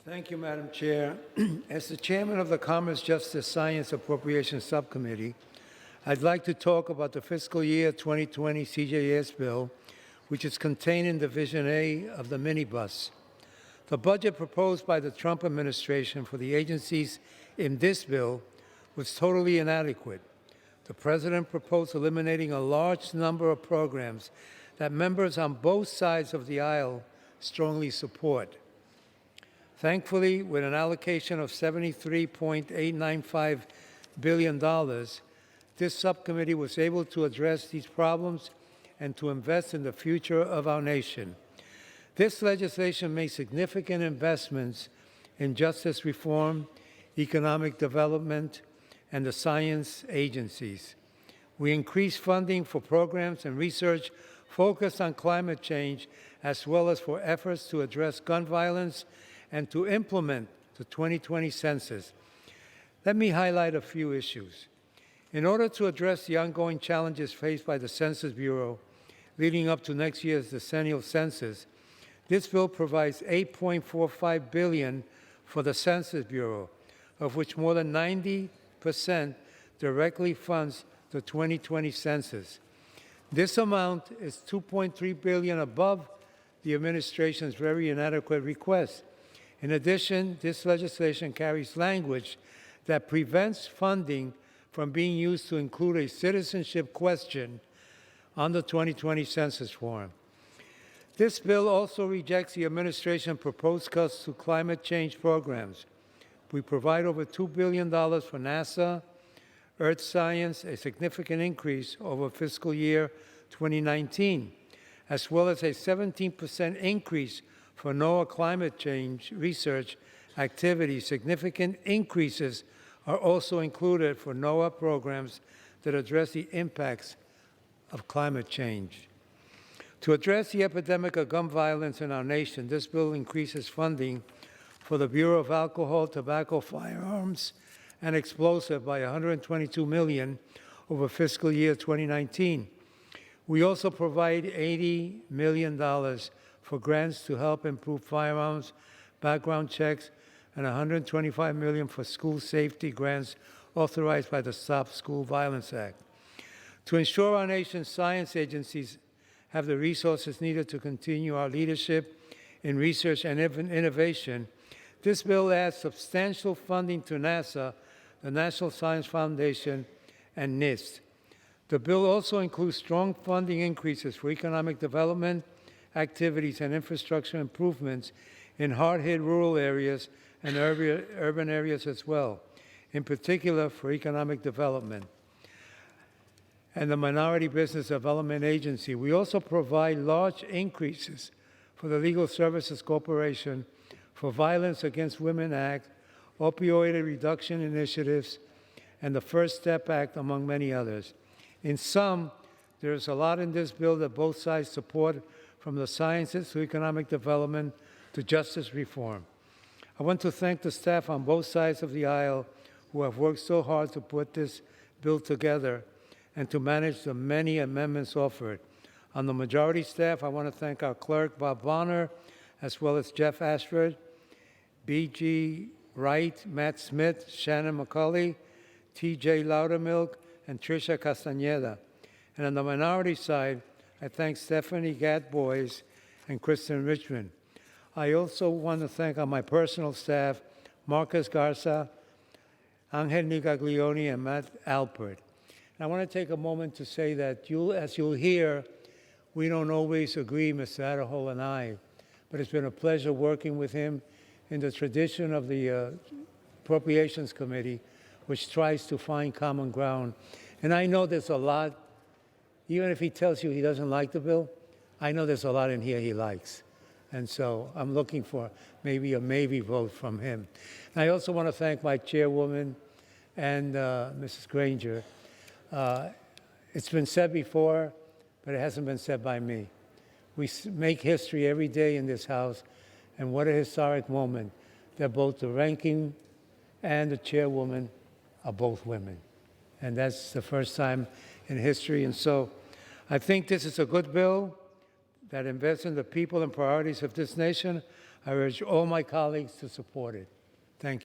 Thank you, Madam Chair. As the chairman of the Commerce, Justice, Science Appropriations Subcommittee, I'd like to talk about the fiscal year 2020 CJS bill, which is contained in Division A of the minibus. The budget proposed by the Trump administration for the agencies in this bill was totally inadequate. The president proposed eliminating a large number of programs that members on both sides of the aisle strongly support. Thankfully, with an allocation of $73.895 billion, this subcommittee was able to address these problems and to invest in the future of our nation. This legislation makes significant investments in justice reform, economic development, and the science agencies. We increase funding for programs and research focused on climate change, as well as for efforts to address gun violence and to implement the 2020 census. Let me highlight a few issues. In order to address the ongoing challenges faced by the Census Bureau leading up to next year's decennial census, this bill provides $8.45 billion for the Census Bureau, of which more than 90% directly funds the 2020 census. This amount is $2.3 billion above the administration's very inadequate request. In addition, this legislation carries language that prevents funding from being used to include a citizenship question on the 2020 census form. This bill also rejects the administration's proposed cuts to climate change programs. We provide over $2 billion for NASA, Earth Science, a significant increase over fiscal year 2019, as well as a 17% increase for NOAA climate change research activities. Significant increases are also included for NOAA programs that address the impacts of climate change. To address the epidemic of gun violence in our nation, this bill increases funding for the Bureau of Alcohol, Tobacco, Firearms, and Explosives by $122 million over fiscal year 2019. We also provide $80 million for grants to help improve firearms, background checks, and $125 million for school safety grants authorized by the Stop School Violence Act. To ensure our nation's science agencies have the resources needed to continue our leadership in research and innovation, this bill adds substantial funding to NASA, the National Science Foundation, and NIST. The bill also includes strong funding increases for economic development activities and infrastructure improvements in hard-hit rural areas and urban areas as well, in particular for economic development and the Minority Business Development Agency. We also provide large increases for the Legal Services Corporation, for Violence Against Women Act, opioid reduction initiatives, and the First Step Act, among many others. In sum, there is a lot in this bill that both sides support, from the sciences to economic development to justice reform. I want to thank the staff on both sides of the aisle who have worked so hard to put this bill together and to manage the many amendments offered. On the majority staff, I want to thank our clerk, Bob Bonner, as well as Jeff Ashford, B.G. Wright, Matt Smith, Shannon McCulley, T.J. Loudermilk, and Tricia Castañeda. And on the minority side, I thank Stephanie Gatboys and Kristen Richmond. I also want to thank on my personal staff, Marcus Garza, Angel Nigaglioni, and Matt Alpert. And I want to take a moment to say that as you'll hear, we don't always agree, Mr. Adderhole and I, but it's been a pleasure working with him in the tradition of the Appropriations Committee, which tries to find common ground. And I know there's a lot, even if he tells you he doesn't like the bill, I know there's a lot in here he likes. And so I'm looking for maybe a maybe vote from him. And I also want to thank my chairwoman and Mrs. Granger. It's been said before, but it hasn't been said by me. We make history every day in this House, and what a historic moment that both the ranking and the chairwoman are both women. And that's the first time in history. And so I think this is a good bill that invests in the people and priorities of this nation. I urge all my colleagues to support it.